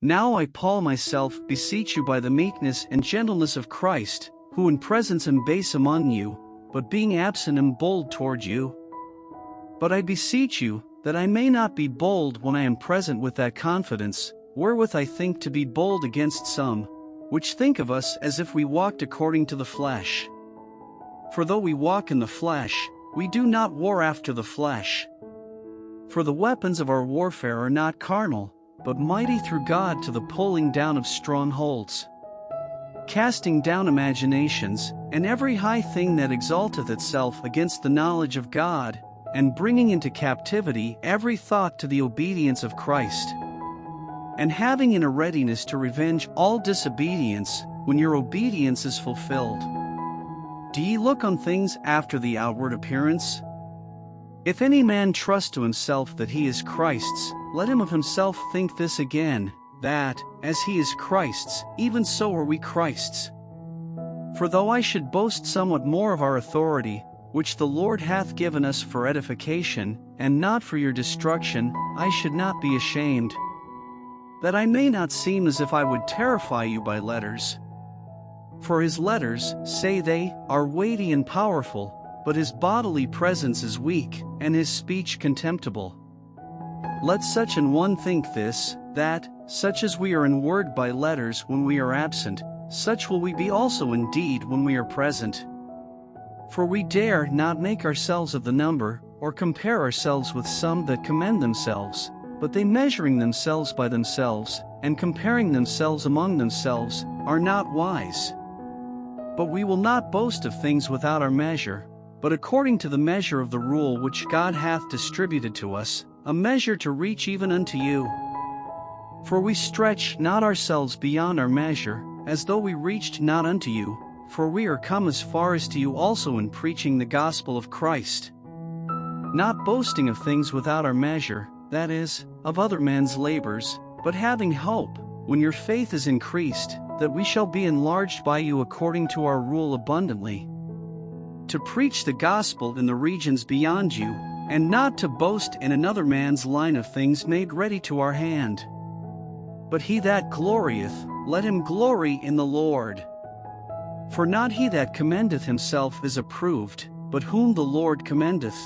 Now I, Paul myself, beseech you by the meekness and gentleness of Christ, who in presence am base among you, but being absent am bold toward you. But I beseech you, that I may not be bold when I am present with that confidence, wherewith I think to be bold against some, which think of us as if we walked according to the flesh. For though we walk in the flesh, we do not war after the flesh. For the weapons of our warfare are not carnal, but mighty through God to the pulling down of strongholds, casting down imaginations, and every high thing that exalteth itself against the knowledge of God, and bringing into captivity every thought to the obedience of Christ, and having in a readiness to revenge all disobedience, when your obedience is fulfilled. Do ye look on things after the outward appearance? If any man trust to himself that he is Christ's, let him of himself think this again, that, as he is Christ's, even so are we Christ's. For though I should boast somewhat more of our authority, which the Lord hath given us for edification, and not for your destruction, I should not be ashamed, that I may not seem as if I would terrify you by letters. For his letters, say they, are weighty and powerful, but his bodily presence is weak, and his speech contemptible. Let such an one think this, that, such as we are in word by letters when we are absent, such will we be also in deed when we are present. For we dare not make ourselves of the number, or compare ourselves with some that commend themselves, but they measuring themselves by themselves, and comparing themselves among themselves, are not wise. But we will not boast of things without our measure, but according to the measure of the rule which God hath distributed to us, a measure to reach even unto you. For we stretch not ourselves beyond our measure, as though we reached not unto you, for we are come as far as to you also in preaching the gospel of Christ. Not boasting of things without our measure, that is, of other men's labors, but having hope, when your faith is increased, that we shall be enlarged by you according to our rule abundantly, to preach the gospel in the regions beyond you, and not to boast in another man's line of things made ready to our hand. But he that glorieth, let him glory in the Lord. For not he that commendeth himself is approved, but whom the Lord commendeth.